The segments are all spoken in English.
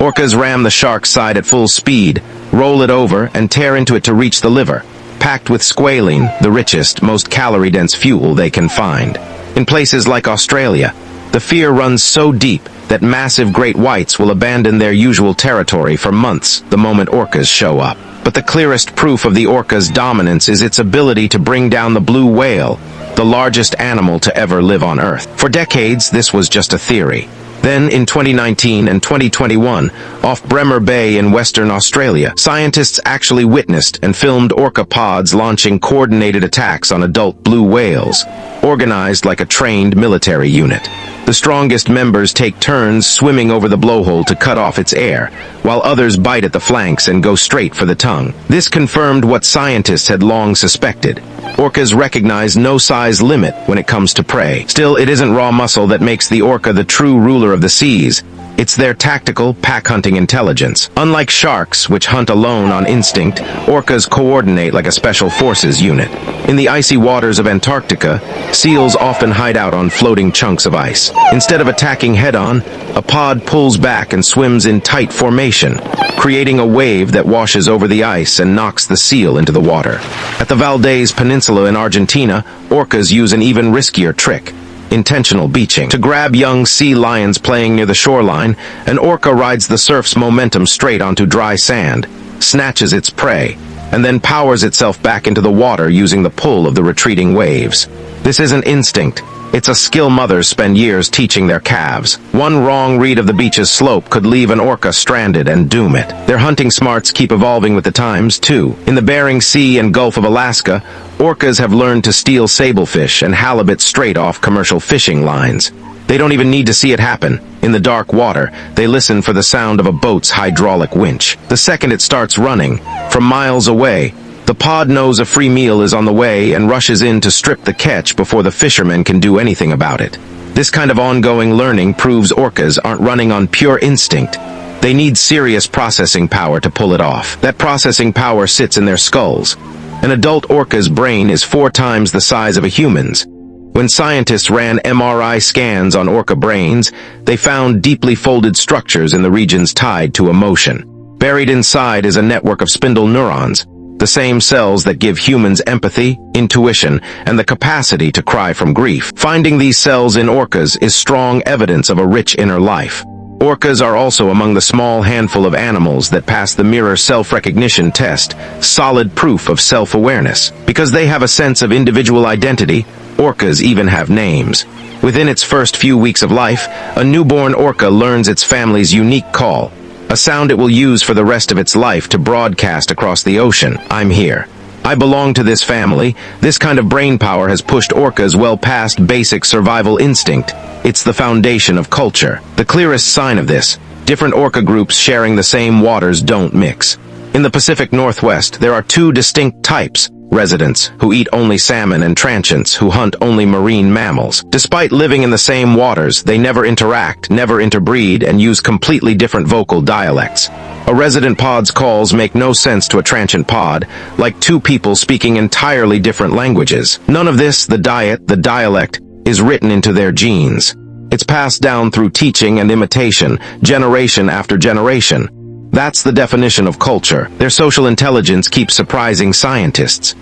Orcas ram the shark's side at full speed, roll it over, and tear into it to reach the liver, packed with squalene, the richest, most calorie-dense fuel they can find. In places like Australia, the fear runs so deep that massive great whites will abandon their usual territory for months the moment orcas show up. But the clearest proof of the orca's dominance is its ability to bring down the blue whale, the largest animal to ever live on Earth. For decades, this was just a theory. Then, in 2019 and 2021, off Bremer Bay in Western Australia, scientists actually witnessed and filmed orca pods launching coordinated attacks on adult blue whales, organized like a trained military unit. The strongest members take turns swimming over the blowhole to cut off its air, while others bite at the flanks and go straight for the tongue. This confirmed what scientists had long suspected. Orcas recognize no size limit when it comes to prey. Still, it isn't raw muscle that makes the orca the true ruler of the seas. It's their tactical, pack-hunting intelligence. Unlike sharks, which hunt alone on instinct, orcas coordinate like a special forces unit. In the icy waters of Antarctica, seals often hide out on floating chunks of ice. Instead of attacking head-on, a pod pulls back and swims in tight formation, creating a wave that washes over the ice and knocks the seal into the water. At the Valdez Peninsula in Argentina, orcas use an even riskier trick: intentional beaching. To grab young sea lions playing near the shoreline, an orca rides the surf's momentum straight onto dry sand, snatches its prey, and then powers itself back into the water using the pull of the retreating waves. This isn't instinct. It's a skill mothers spend years teaching their calves. One wrong read of the beach's slope could leave an orca stranded and doom it. Their hunting smarts keep evolving with the times, too. In the Bering Sea and Gulf of Alaska, orcas have learned to steal sablefish and halibut straight off commercial fishing lines. They don't even need to see it happen. In the dark water, they listen for the sound of a boat's hydraulic winch. The second it starts running, from miles away, the pod knows a free meal is on the way and rushes in to strip the catch before the fishermen can do anything about it. This kind of ongoing learning proves orcas aren't running on pure instinct. They need serious processing power to pull it off. That processing power sits in their skulls. An adult orca's brain is 4 times the size of a human's. When scientists ran MRI scans on orca brains, they found deeply folded structures in the regions tied to emotion. Buried inside is a network of spindle neurons, the same cells that give humans empathy, intuition, and the capacity to cry from grief. Finding these cells in orcas is strong evidence of a rich inner life. Orcas are also among the small handful of animals that pass the mirror self-recognition test, solid proof of self-awareness. Because they have a sense of individual identity, orcas even have names. Within its first few weeks of life, a newborn orca learns its family's unique call, a sound it will use for the rest of its life to broadcast across the ocean: "I'm here. I belong to this family." This kind of brain power has pushed orcas well past basic survival instinct. It's the foundation of culture. The clearest sign of this: different orca groups sharing the same waters don't mix. In the Pacific Northwest, there are 2 distinct types: residents, who eat only salmon, and transients, who hunt only marine mammals. Despite living in the same waters, they never interact, never interbreed, and use completely different vocal dialects. A resident pod's calls make no sense to a transient pod, like 2 people speaking entirely different languages. None of this, the diet, the dialect, is written into their genes. It's passed down through teaching and imitation, generation after generation. That's the definition of culture. Their social intelligence keeps surprising scientists.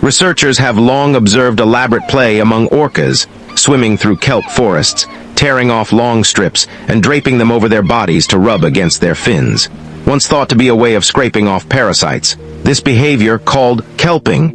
Researchers have long observed elaborate play among orcas, swimming through kelp forests, tearing off long strips, and draping them over their bodies to rub against their fins. Once thought to be a way of scraping off parasites, this behavior, called kelping,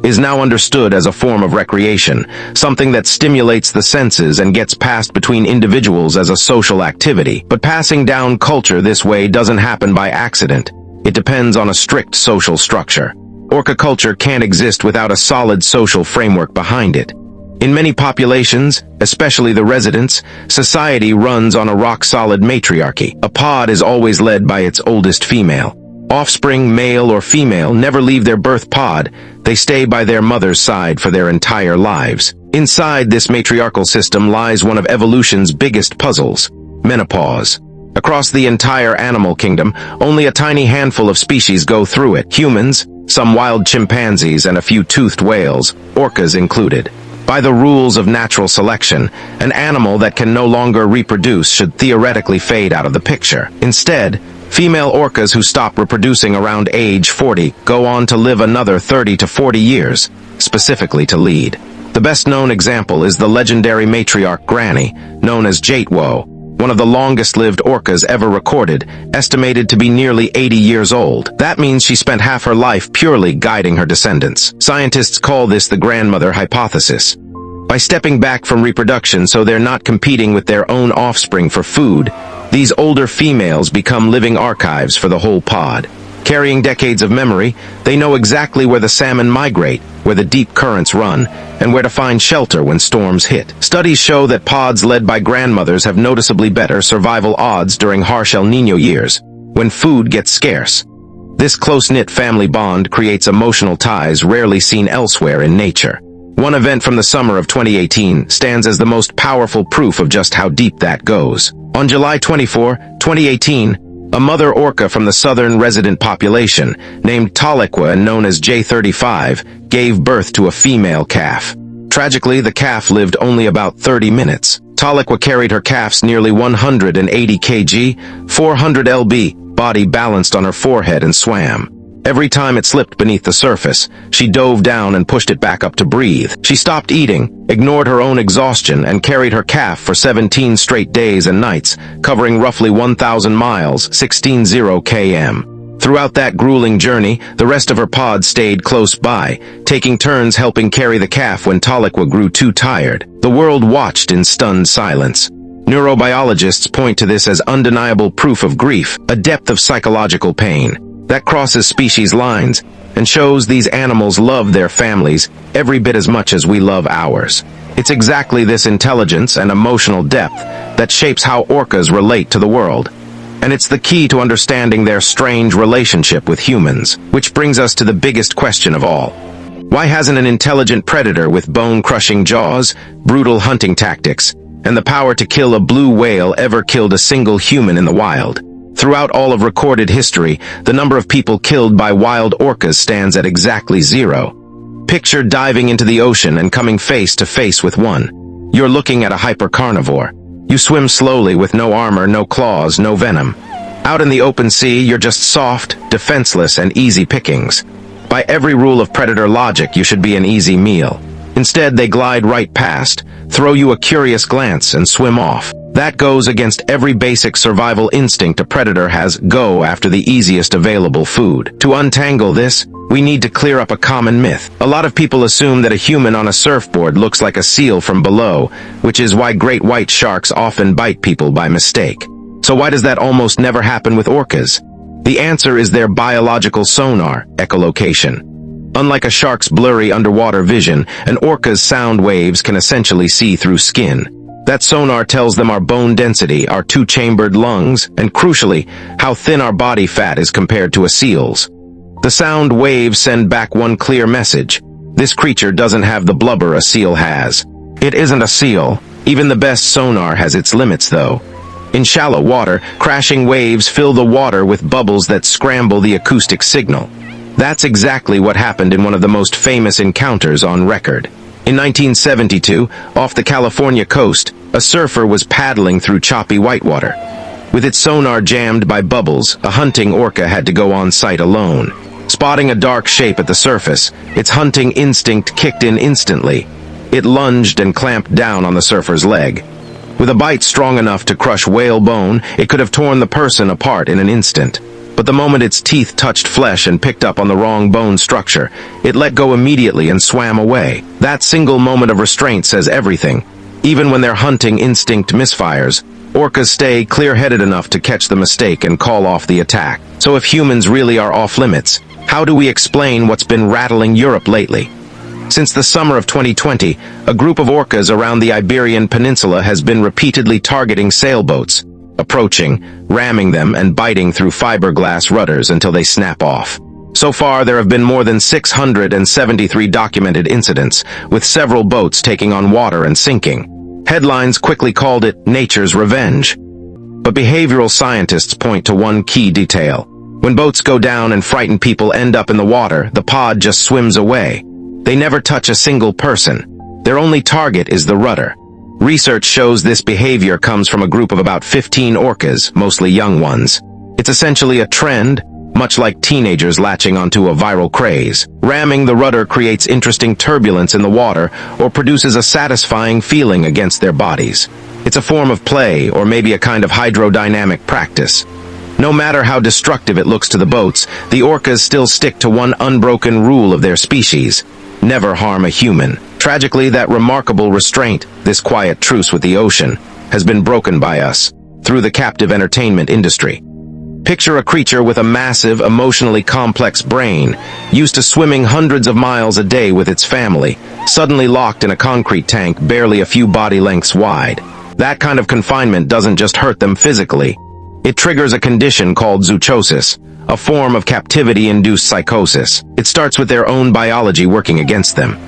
is now understood as a form of recreation, something that stimulates the senses and gets passed between individuals as a social activity. But passing down culture this way doesn't happen by accident. It depends on a strict social structure. Orca culture can't exist without a solid social framework behind it. In many populations, especially the residents, society runs on a rock-solid matriarchy. A pod is always led by its oldest female. Offspring, male or female, never leave their birth pod. They stay by their mother's side for their entire lives. Inside this matriarchal system lies one of evolution's biggest puzzles: menopause. Across the entire animal kingdom, only a tiny handful of species go through it. Humans, some wild chimpanzees, and a few toothed whales, orcas included. By the rules of natural selection, an animal that can no longer reproduce should theoretically fade out of the picture. Instead, female orcas who stop reproducing around age 40 go on to live another 30 to 40 years, specifically to lead. The best-known example is the legendary matriarch Granny, known as Jaitwo, one of the longest-lived orcas ever recorded, estimated to be nearly 80 years old. That means she spent half her life purely guiding her descendants. Scientists call this the grandmother hypothesis. By stepping back from reproduction so they're not competing with their own offspring for food, these older females become living archives for the whole pod. Carrying decades of memory, they know exactly where the salmon migrate, where the deep currents run, and where to find shelter when storms hit. Studies show that pods led by grandmothers have noticeably better survival odds during harsh El Niño years, when food gets scarce. This close-knit family bond creates emotional ties rarely seen elsewhere in nature. One event from the summer of 2018 stands as the most powerful proof of just how deep that goes. On July 24, 2018, a mother orca from the southern resident population, named Tahlequah and known as J35, gave birth to a female calf. Tragically, the calf lived only about 30 minutes. Tahlequah carried her calf's nearly 180 kg, 400 lb, body balanced on her forehead and swam. Every time it slipped beneath the surface, she dove down and pushed it back up to breathe. She stopped eating, ignored her own exhaustion, and carried her calf for 17 straight days and nights, covering roughly 1,000 miles, 16 km. Throughout that grueling journey, the rest of her pod stayed close by, taking turns helping carry the calf when Tahlequah grew too tired. The world watched in stunned silence. Neurobiologists point to this as undeniable proof of grief, a depth of psychological pain that crosses species lines and shows these animals love their families every bit as much as we love ours. It's exactly this intelligence and emotional depth that shapes how orcas relate to the world. And it's the key to understanding their strange relationship with humans, which brings us to the biggest question of all. Why hasn't an intelligent predator with bone-crushing jaws, brutal hunting tactics, and the power to kill a blue whale ever killed a single human in the wild? Throughout all of recorded history, the number of people killed by wild orcas stands at exactly 0. Picture diving into the ocean and coming face to face with one. You're looking at a hypercarnivore. You swim slowly with no armor, no claws, no venom. Out in the open sea, you're just soft, defenseless, and easy pickings. By every rule of predator logic, you should be an easy meal. Instead, they glide right past, throw you a curious glance, and swim off. That goes against every basic survival instinct a predator has: go after the easiest available food. To untangle this, we need to clear up a common myth. A lot of people assume that a human on a surfboard looks like a seal from below, which is why great white sharks often bite people by mistake. So why does that almost never happen with orcas? The answer is their biological sonar, echolocation. Unlike a shark's blurry underwater vision, an orca's sound waves can essentially see through skin. That sonar tells them our bone density, our two-chambered lungs, and crucially, how thin our body fat is compared to a seal's. The sound waves send back one clear message: this creature doesn't have the blubber a seal has. It isn't a seal. Even the best sonar has its limits, though. In shallow water, crashing waves fill the water with bubbles that scramble the acoustic signal. That's exactly what happened in one of the most famous encounters on record. In 1972, off the California coast, a surfer was paddling through choppy whitewater. With its sonar jammed by bubbles, a hunting orca had to go on site alone. Spotting a dark shape at the surface, its hunting instinct kicked in instantly. It lunged and clamped down on the surfer's leg. With a bite strong enough to crush whale bone, it could have torn the person apart in an instant. But the moment its teeth touched flesh and picked up on the wrong bone structure, it let go immediately and swam away. That single moment of restraint says everything. Even when their hunting instinct misfires, orcas stay clear-headed enough to catch the mistake and call off the attack. So if humans really are off-limits, how do we explain what's been rattling Europe lately? Since the summer of 2020, a group of orcas around the Iberian Peninsula has been repeatedly targeting sailboats, approaching, ramming them, and biting through fiberglass rudders until they snap off. So far, there have been more than 673 documented incidents, with several boats taking on water and sinking. Headlines quickly called it nature's revenge. But behavioral scientists point to one key detail. When boats go down and frightened people end up in the water, the pod just swims away. They never touch a single person. Their only target is the rudder. Research shows this behavior comes from a group of about 15 orcas, mostly young ones. It's essentially a trend, much like teenagers latching onto a viral craze. Ramming the rudder creates interesting turbulence in the water or produces a satisfying feeling against their bodies. It's a form of play or maybe a kind of hydrodynamic practice. No matter how destructive it looks to the boats, the orcas still stick to one unbroken rule of their species: never harm a human. Tragically, that remarkable restraint, this quiet truce with the ocean, has been broken by us, through the captive entertainment industry. Picture a creature with a massive, emotionally complex brain, used to swimming hundreds of miles a day with its family, suddenly locked in a concrete tank barely a few body lengths wide. That kind of confinement doesn't just hurt them physically. It triggers a condition called zoochosis, a form of captivity-induced psychosis. It starts with their own biology working against them.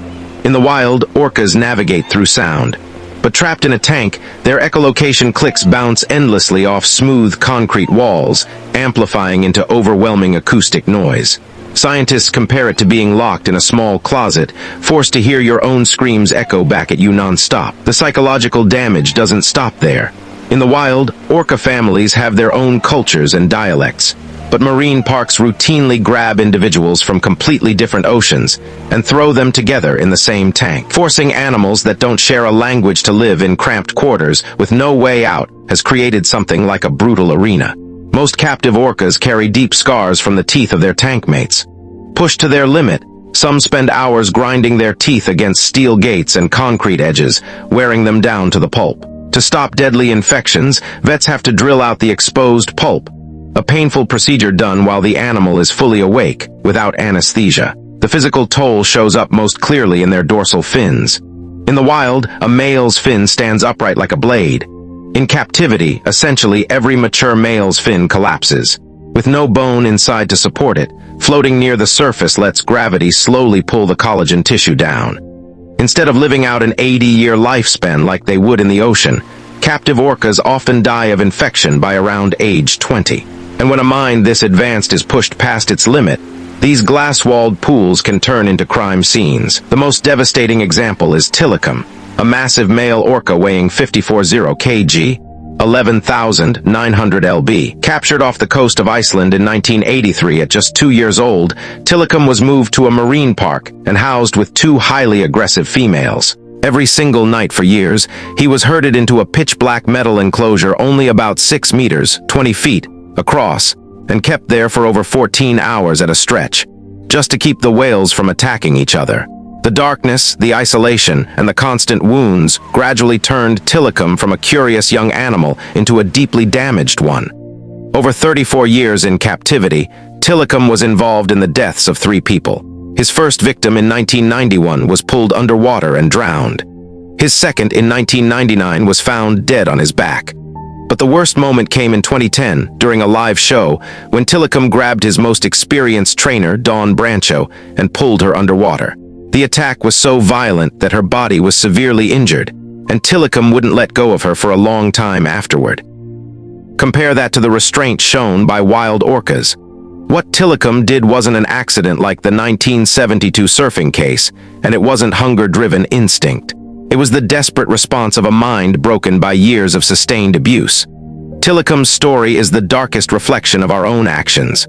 In the wild, orcas navigate through sound. But trapped in a tank, their echolocation clicks bounce endlessly off smooth concrete walls, amplifying into overwhelming acoustic noise. Scientists compare it to being locked in a small closet, forced to hear your own screams echo back at you non-stop. The psychological damage doesn't stop there. In the wild, orca families have their own cultures and dialects, but marine parks routinely grab individuals from completely different oceans and throw them together in the same tank. Forcing animals that don't share a language to live in cramped quarters with no way out has created something like a brutal arena. Most captive orcas carry deep scars from the teeth of their tank mates. Pushed to their limit, some spend hours grinding their teeth against steel gates and concrete edges, wearing them down to the pulp. To stop deadly infections, vets have to drill out the exposed pulp, a painful procedure done while the animal is fully awake, without anesthesia. The physical toll shows up most clearly in their dorsal fins. In the wild, a male's fin stands upright like a blade. In captivity, essentially every mature male's fin collapses. With no bone inside to support it, floating near the surface lets gravity slowly pull the collagen tissue down. Instead of living out an 80-year lifespan like they would in the ocean, captive orcas often die of infection by around age 20. And when a mind this advanced is pushed past its limit, these glass-walled pools can turn into crime scenes. The most devastating example is Tilikum, a massive male orca weighing 540 kg, 11,900 lb. Captured off the coast of Iceland in 1983 at just 2 years old, Tilikum was moved to a marine park and housed with 2 highly aggressive females. Every single night for years, he was herded into a pitch-black metal enclosure only about 6 meters, 20 feet, across, and kept there for over 14 hours at a stretch, just to keep the whales from attacking each other. The darkness, the isolation, and the constant wounds gradually turned Tilikum from a curious young animal into a deeply damaged one. Over 34 years in captivity, Tilikum was involved in the deaths of 3 people. His first victim in 1991 was pulled underwater and drowned. His second in 1999 was found dead on his back. But the worst moment came in 2010 during a live show when Tilikum grabbed his most experienced trainer, Dawn Brancho, and pulled her underwater. The attack was so violent that her body was severely injured, and Tilikum wouldn't let go of her for a long time afterward. Compare that to the restraint shown by wild orcas. What Tilikum did wasn't an accident like the 1972 surfing case, and it wasn't hunger-driven instinct. It was the desperate response of a mind broken by years of sustained abuse. Tilikum's story is the darkest reflection of our own actions.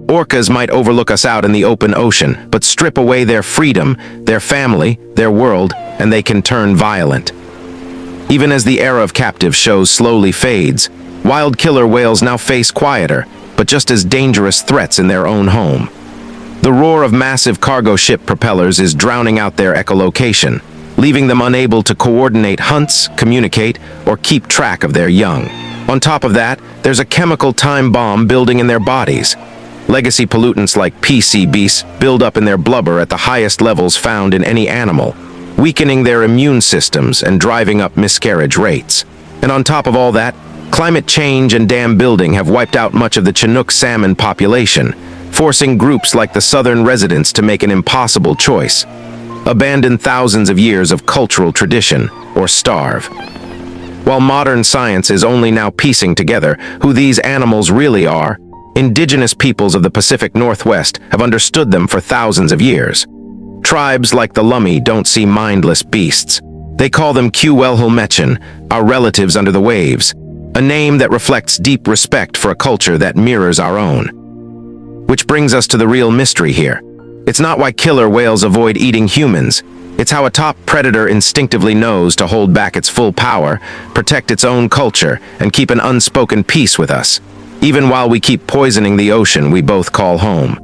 Orcas might overlook us out in the open ocean, but strip away their freedom, their family, their world, and they can turn violent. Even as the era of captive shows slowly fades, wild killer whales now face quieter, but just as dangerous threats in their own home. The roar of massive cargo ship propellers is drowning out their echolocation, leaving them unable to coordinate hunts, communicate, or keep track of their young. On top of that, there's a chemical time bomb building in their bodies. Legacy pollutants like PCBs build up in their blubber at the highest levels found in any animal, weakening their immune systems and driving up miscarriage rates. And on top of all that, climate change and dam building have wiped out much of the Chinook salmon population, forcing groups like the southern residents to make an impossible choice: abandon thousands of years of cultural tradition or starve. While modern science is only now piecing together who these animals really are, indigenous peoples of the Pacific Northwest have understood them for thousands of years. Tribes like the Lummi don't see mindless beasts. They call them Qwelhulmechan, our relatives under the waves, a name that reflects deep respect for a culture that mirrors our own. Which brings us to the real mystery here. It's not why killer whales avoid eating humans. It's how a top predator instinctively knows to hold back its full power, protect its own culture, and keep an unspoken peace with us, even while we keep poisoning the ocean we both call home.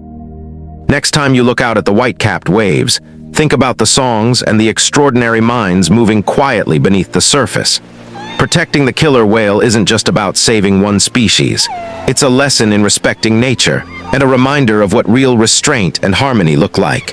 Next time you look out at the white-capped waves, think about the songs and the extraordinary minds moving quietly beneath the surface. Protecting the killer whale isn't just about saving one species. It's a lesson in respecting nature and a reminder of what real restraint and harmony look like.